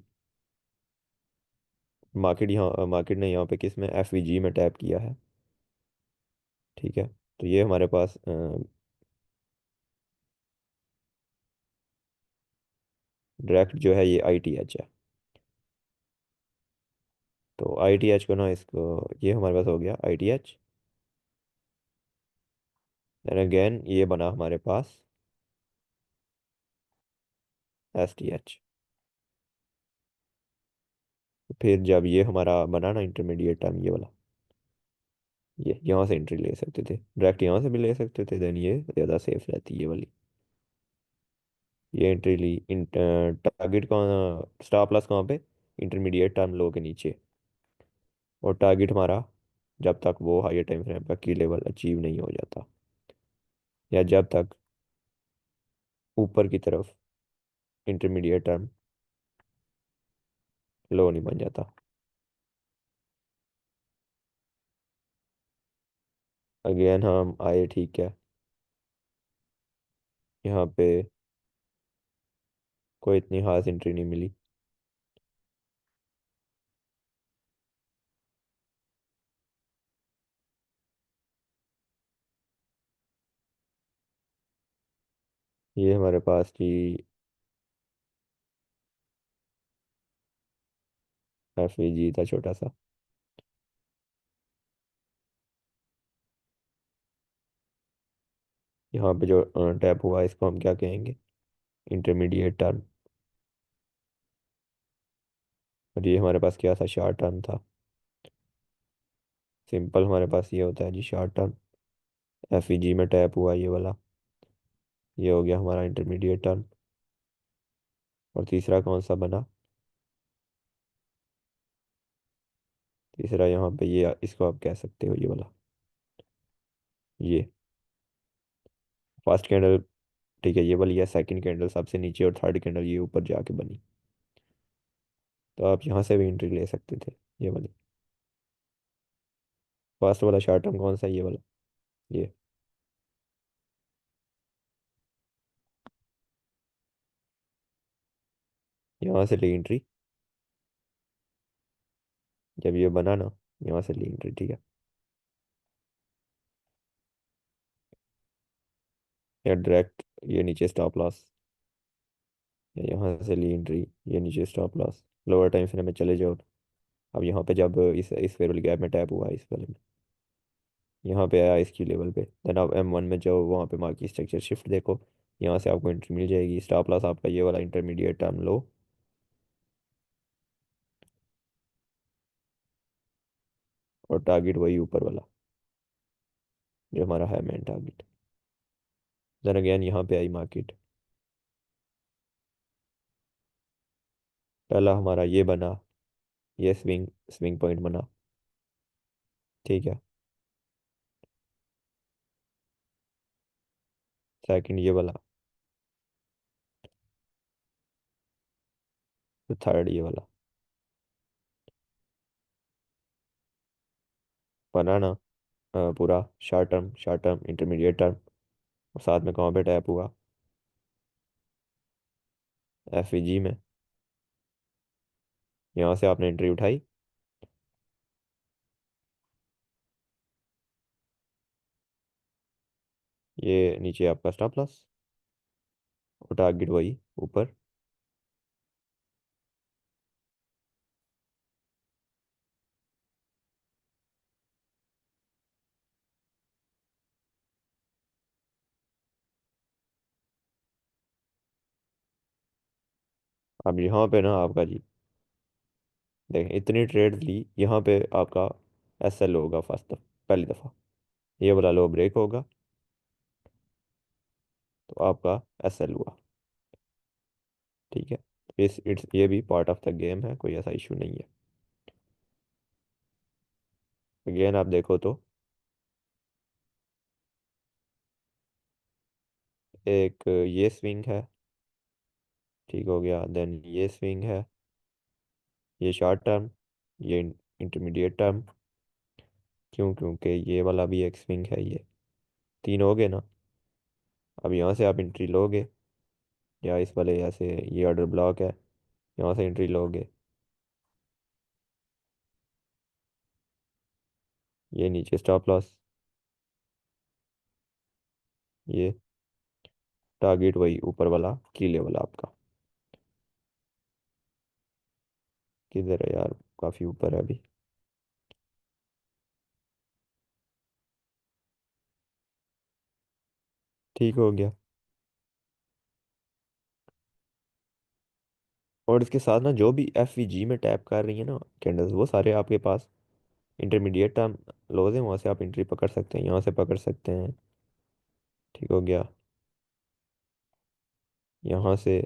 मार्केट ने यहाँ पे किस में, एफ में टैप किया है। ठीक है, तो ये हमारे पास डायरेक्ट जो है ये आई टी एच है। तो आई टी एच को ना, इसको, ये हमारे पास हो गया I T H, then again ये बना हमारे पास एस टी एच। फिर जब ये हमारा बना ना इंटरमीडिएट टर्म, ये वाला, ये यहाँ से एंट्री ले सकते थे, डायरेक्ट यहाँ से भी ले सकते थे, देन ये ज़्यादा सेफ रहती ये वाली। ये एंट्री ली, टारगेट कहाँ, स्टॉप लॉस कहाँ पे, इंटरमीडिएट टर्म लो के नीचे, और टारगेट हमारा जब तक वो हायर टाइम फ्रेम का की लेवल अचीव नहीं हो जाता, या जब तक ऊपर की तरफ इंटरमीडिएट टर्म लो नहीं बन जाता। अगेन हम आए, ठीक है, यहाँ पे कोई इतनी खास एंट्री नहीं मिली, ये हमारे पास जी एफ ई जी था छोटा सा। यहाँ पे जो टैप हुआ इसको हम क्या कहेंगे? Intermediate term. और ये हमारे पास क्या था? शॉर्ट टर्म था। सिंपल हमारे पास ये होता है जी शॉर्ट टर्म। एफ ई जी में टैप हुआ ये वाला, ये हो गया हमारा इंटरमीडिएट टर्म। और तीसरा कौन सा बना? तीसरा यहाँ पे ये, इसको आप कह सकते हो ये वाला, ये फर्स्ट कैंडल। ठीक है, ये वाली है सेकंड कैंडल सबसे नीचे, और थर्ड कैंडल ये ऊपर जाके बनी। तो आप यहाँ से भी एंट्री ले सकते थे, ये वाली। फर्स्ट वाला शॉर्ट टर्म कौन सा है? ये वाला, ये। यहाँ से ली एंट्री, जब ये बना ना, यहाँ से ली एंट्री, ठीक है। या डायरेक्ट ये नीचे स्टॉप लॉस, या यहाँ से ली एंट्री, ये नीचे stop loss. Lower time frame में चले जाओ। अब यहाँ पे जब इस फेयर वाली गैप में टैप हुआ, इस वाले में यहाँ पे आया इसकी लेवल पे, देन आप M1 में जाओ, वहाँ पे मार्केट स्ट्रक्चर शिफ्ट देखो। यहाँ से आपको एंट्री मिल जाएगी। स्टॉप लॉस आपका ये वाला इंटरमीडिएट टर्म लो, और टारगेट वही ऊपर वाला जो हमारा है मेन टारगेट। देन अगेन यहाँ पे आई मार्केट, पहला हमारा ये बना, ये स्विंग स्विंग पॉइंट बना, ठीक है। सेकंड ये वाला, तो थर्ड ये वाला बना ना। पूरा शॉर्ट टर्म इंटरमीडिएट टर्म, और साथ में कहाँ पे टैप हुआ? एफ ई जी में। यहाँ से आपने एंट्री उठाई, ये नीचे आपका स्टॉप लॉस, और टारगेट वही ऊपर। अब यहाँ पे ना आपका जी, देखें इतनी ट्रेड ली, यहाँ पे आपका एस एल होगा फर्स्ट पहली दफ़ा। ये वाला लो ब्रेक होगा, तो आपका एस एल हुआ, ठीक है। ये भी पार्ट ऑफ द गेम है, कोई ऐसा इशू नहीं है। अगेन आप देखो तो एक ये स्विंग है, ठीक हो गया। देन ये स्विंग है, ये शॉर्ट टर्म, ये इंटरमीडिएट टर्म। क्यों? क्योंकि ये वाला भी एक स्विंग है, ये तीन हो गए ना। अब यहाँ से आप एंट्री लोगे, या इस वाले ऐसे, ये ऑर्डर ब्लॉक है, यहाँ से एंट्री लोगे, ये नीचे स्टॉप लॉस, ये टारगेट वही ऊपर वाला की लेवल आपका। किधर है यार? काफ़ी ऊपर है अभी। ठीक हो गया। और इसके साथ ना जो भी एफ ई जी में टैप कर रही है ना कैंडल्स, वो सारे आपके पास इंटरमीडिएट टर्म लोज हैं। वहाँ से आप एंट्री पकड़ सकते हैं, यहाँ से पकड़ सकते हैं, ठीक हो गया। यहाँ से,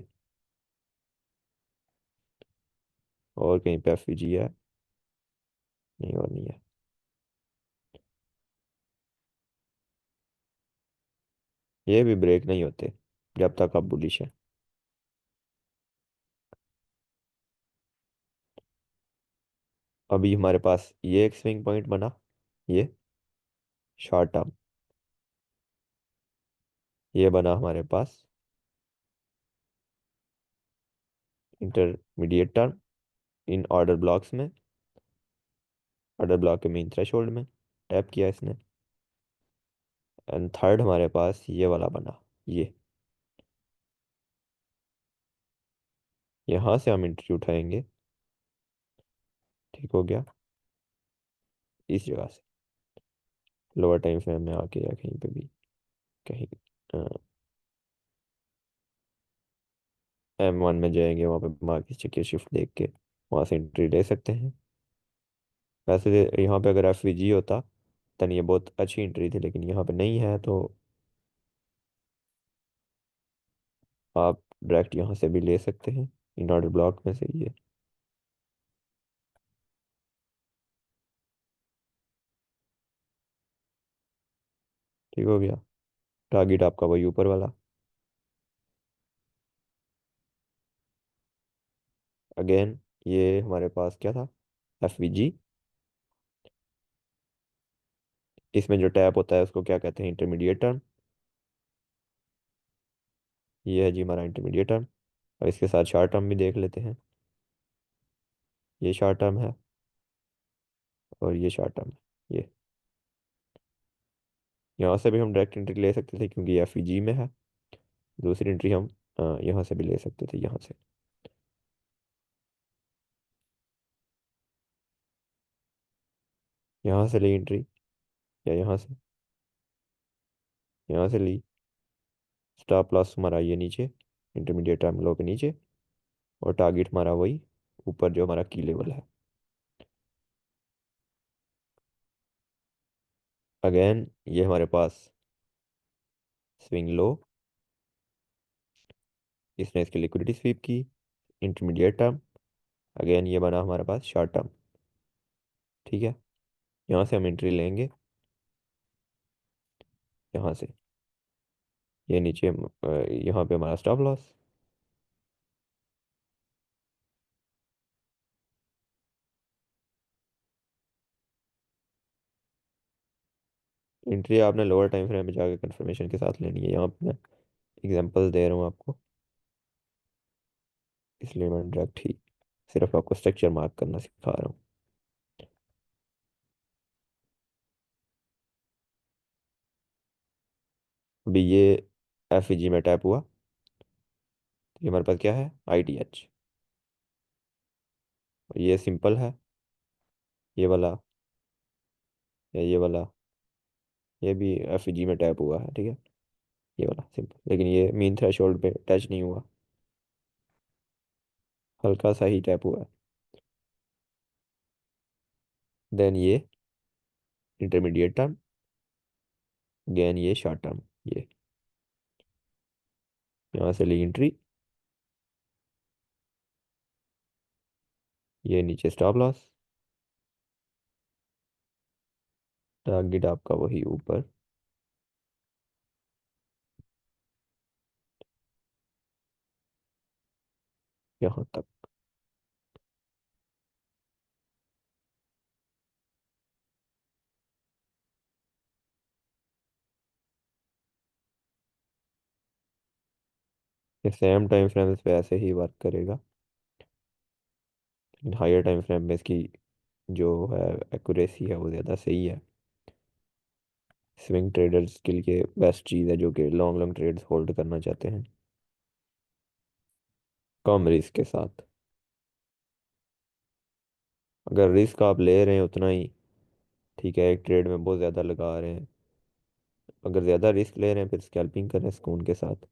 और कहीं पे एफ ई जी है? नहीं, और नहीं है। ये भी ब्रेक नहीं होते जब तक आप बुलिश है। अभी हमारे पास ये एक स्विंग पॉइंट बना, ये शॉर्ट टर्म। ये बना हमारे पास intermediate term in order blocks में, ऑर्डर ब्लॉक के मेन थ्रेशोल्ड में टैप किया इसने। एंड थर्ड हमारे पास ये वाला बना, ये यहाँ से हम एंट्री उठाएंगे। ठीक हो गया। इस जगह से लोअर टाइम फ्रेम में आके या कहीं पे भी, कहीं M1 में जाएंगे, वहाँ पे मार्केट चेक शिफ्ट देख के वहाँ से एंट्री ले सकते हैं। वैसे यहाँ पे अगर FVG होता तन ये बहुत अच्छी एंट्री थी, लेकिन यहाँ पे नहीं है, तो आप डायरेक्ट यहाँ से भी ले सकते हैं, इन ऑर्डर ब्लॉक में से ये। ठीक हो गया। टारगेट आपका वही ऊपर वाला। अगेन ये हमारे पास क्या था, FVG। इसमें जो टैप होता है उसको क्या कहते हैं, इंटरमीडिएट टर्म। ये है जी हमारा इंटरमीडिएट टर्म। और इसके साथ शॉर्ट टर्म भी देख लेते हैं। ये शॉर्ट टर्म है और ये शॉर्ट टर्म है। ये यहाँ से भी हम डायरेक्ट एंट्री ले सकते थे क्योंकि ये FVG में है। दूसरी एंट्री हम यहाँ से भी ले सकते थे, यहाँ से। यहाँ से ली एंट्री, या यहाँ से ली। स्टॉप लॉस हमारा ये नीचे, इंटरमीडिएट टर्म लो के नीचे। और टारगेट हमारा वही ऊपर जो हमारा की लेवल है। अगेन ये हमारे पास स्विंग लो, इसने इसकी लिक्विडिटी स्वीप की, इंटरमीडिएट टर्म। अगेन ये बना हमारे पास शॉर्ट टर्म। ठीक है। यहाँ से हम एंट्री लेंगे, यहाँ से ये नीचे यहाँ पे हमारा स्टॉप लॉस। एंट्री आपने लोअर टाइम फ्रेम में जाकर कंफर्मेशन के साथ लेनी है। यहाँ पे मैं एग्जांपल्स दे रहा हूँ आपको, इसलिए मैं डायरेक्ट ही सिर्फ आपको स्ट्रक्चर मार्क करना सिखा रहा हूँ। अभी ये FVG में टैप हुआ, तो ये हमारे पास क्या है, ITH। और ये सिंपल है, ये वाला या ये वाला, ये भी FVG में टैप हुआ है। ठीक है, ये वाला सिंपल, लेकिन ये मीन थ्रेशोल्ड पे टच नहीं हुआ, हल्का सा ही टैप हुआ है। देन ये इंटरमीडिएट टर्म, अगेन ये शॉर्ट टर्म, ये यहाँ से ली एंट्री, ये नीचे स्टॉप लॉस। टारगेट आपका वही ऊपर, यहाँ तक। ये सेम टाइम फ्रेम्स पे ऐसे ही वर्क करेगा, लेकिन हायर टाइम फ्रेम में इसकी जो है एक्यूरेसी है वो ज़्यादा सही है। स्विंग ट्रेडर्स के लिए बेस्ट चीज़ है, जो कि लॉन्ग लॉन्ग ट्रेड्स होल्ड करना चाहते हैं कम रिस्क के साथ। अगर रिस्क आप ले रहे हैं उतना ही, ठीक है, एक ट्रेड में बहुत ज़्यादा लगा रहे हैं, अगर ज़्यादा रिस्क ले रहे हैं फिर स्कैल्पिंग करें सुकून के साथ,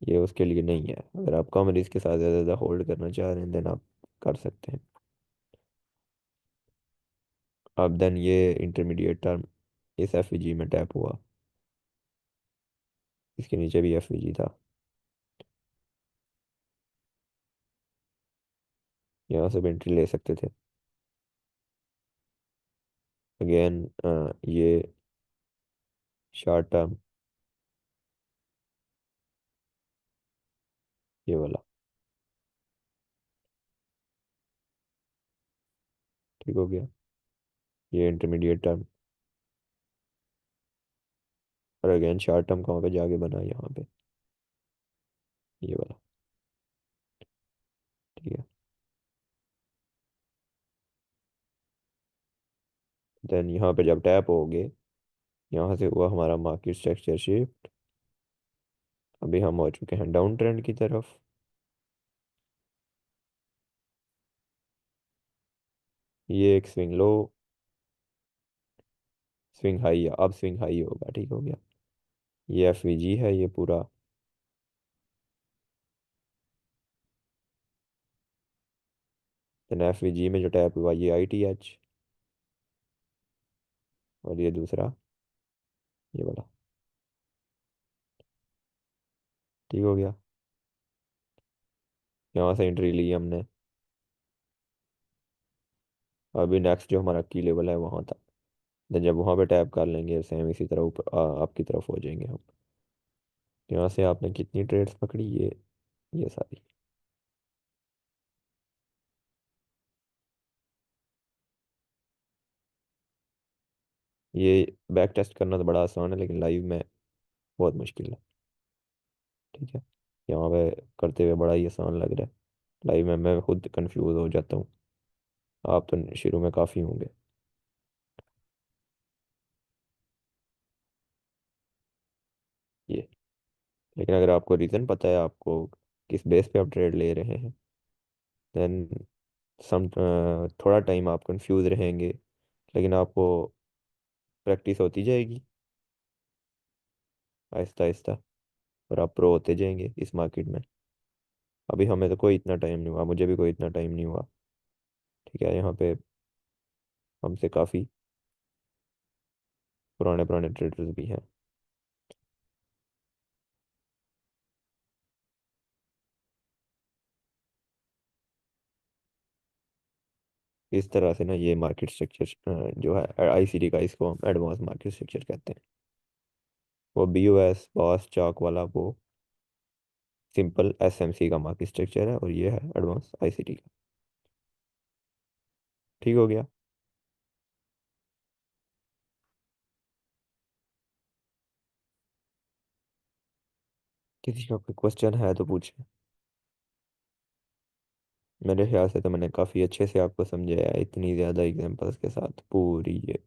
ये उसके लिए नहीं है। अगर आप कम रिस्क के साथ ज़्यादा ज़्यादा होल्ड करना चाह रहे हैं देन आप कर सकते हैं। अब देन ये इंटरमीडिएट टर्म इस FVG में टैप हुआ, इसके नीचे भी FVG था, यहाँ से भी एंट्री ले सकते थे। अगेन ये शॉर्ट टर्म, ये वाला। ठीक हो गया। ये इंटरमीडिएट टर्म, और अगेन शॉर्ट टर्म कहाँ पे जाके बना, यहाँ पे, ये वाला। ठीक है। देन यहाँ पे जब टैप होगे, यहाँ से हुआ हमारा मार्केट स्ट्रक्चर शिफ्ट। अभी हम हो चुके हैं डाउन ट्रेंड की तरफ। ये एक स्विंग लो, स्विंग हाई, अब स्विंग हाई होगा, ठीक हो गया। ये एफ वी जी है ये पूरा। देन एफ वी जी में जो टैप हुआ ये आई टी एच, और ये दूसरा ये वाला, ठीक हो गया। यहाँ से एंट्री ली हमने। अभी नेक्स्ट जो हमारा की लेवल है वहाँ तक। देन जब वहाँ पे टैप कर लेंगे सेम इसी तरह ऊपर आपकी तरफ हो जाएंगे हम। यहाँ से आपने कितनी ट्रेड्स पकड़ी, ये सारी। ये बैक टेस्ट करना तो बड़ा आसान है लेकिन लाइव में बहुत मुश्किल है, ठीक है। यहाँ पे करते हुए बड़ा ही आसान लग रहा है, लाइव में मैं खुद कंफ्यूज हो जाता हूँ। आप तो शुरू में काफ़ी होंगे। ये, लेकिन अगर आपको रीज़न पता है आपको किस बेस पे आप ट्रेड ले रहे हैं, देन सम थोड़ा टाइम आप कंफ्यूज रहेंगे, लेकिन आपको प्रैक्टिस होती जाएगी आहिस्ता आहिस्ता, और आप प्रो होते जाएंगे इस मार्केट में। अभी हमें तो कोई इतना टाइम नहीं हुआ, मुझे भी कोई इतना टाइम नहीं हुआ, ठीक है। यहाँ पे हमसे काफ़ी पुराने पुराने ट्रेडर्स भी हैं। इस तरह से ना ये मार्केट स्ट्रक्चर जो है आईसीडी का, इसको हम एडवांस मार्केट स्ट्रक्चर कहते हैं। वो बी ओ एस बॉस चाक वाला वो सिंपल एसएमसी का मार्केट स्ट्रक्चर है, और ये है एडवांस आईसीडी का, ठीक हो गया। किसी का कोई क्वेश्चन है तो पूछे। मेरे ख्याल से तो मैंने काफ़ी अच्छे से आपको समझाया है, इतनी ज़्यादा एग्जांपल्स के साथ पूरी ये।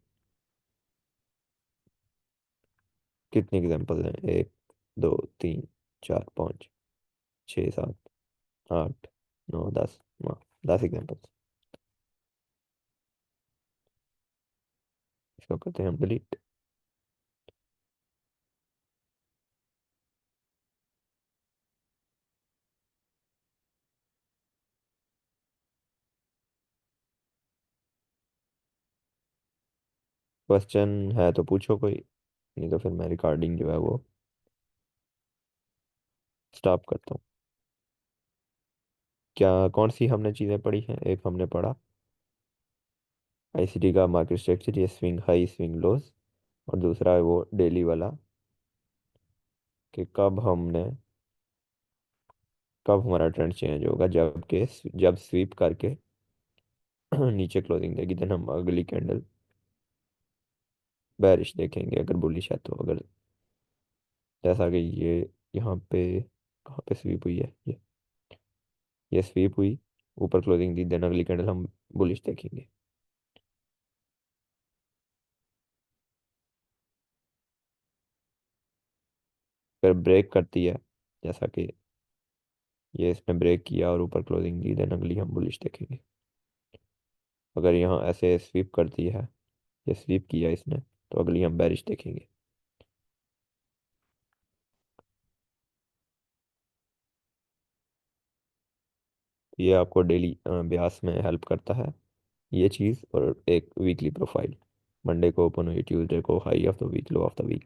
कितनी एग्जांपल हैं, एक, दो, तीन, चार, पाँच, छः, सात, आठ, नौ, 10, हाँ 10 एग्जांपल्स। इसको करते हैं हम डिलीट। क्वेश्चन है तो पूछो कोई, नहीं तो फिर मैं रिकॉर्डिंग जो है वो स्टॉप करता हूँ। क्या कौन सी हमने चीज़ें पढ़ी हैं, एक हमने पढ़ा आईसीटी का मार्केट स्ट्रक्चर, ये स्विंग हाई स्विंग लोज, और दूसरा है वो डेली वाला, कि कब हमारा ट्रेंड चेंज होगा, जब स्वीप करके नीचे क्लोजिंग देगी, देन हम अगली कैंडल बेरिश देखेंगे अगर बुलिश है तो। अगर जैसा कि ये यहाँ पे कहाँ पे स्वीप हुई है, ये स्वीप हुई, ऊपर क्लोजिंग दी, देन अगली कैंडल हम बुलिश देखेंगे। फिर ब्रेक करती है, जैसा कि ये इसने ब्रेक किया और ऊपर क्लोजिंग दी, देन अगली हम बुलिश देखेंगे। अगर यहाँ ऐसे स्वीप करती है, ये स्वीप किया इसने, तो अगली हम बेरिश देखेंगे। ये आपको डेली ब्यास में हेल्प करता है ये चीज़, और एक वीकली प्रोफाइल, मंडे को ओपन हुई, ट्यूसडे को high of the week, low of the week,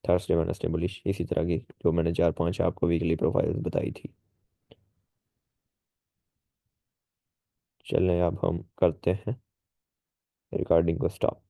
Thursday Wednesday bullish, इसी तरह की जो मैंने चार पांच आपको वीकली प्रोफाइल्स बताई थी। चलें अब हम करते हैं रिकॉर्डिंग को स्टॉप।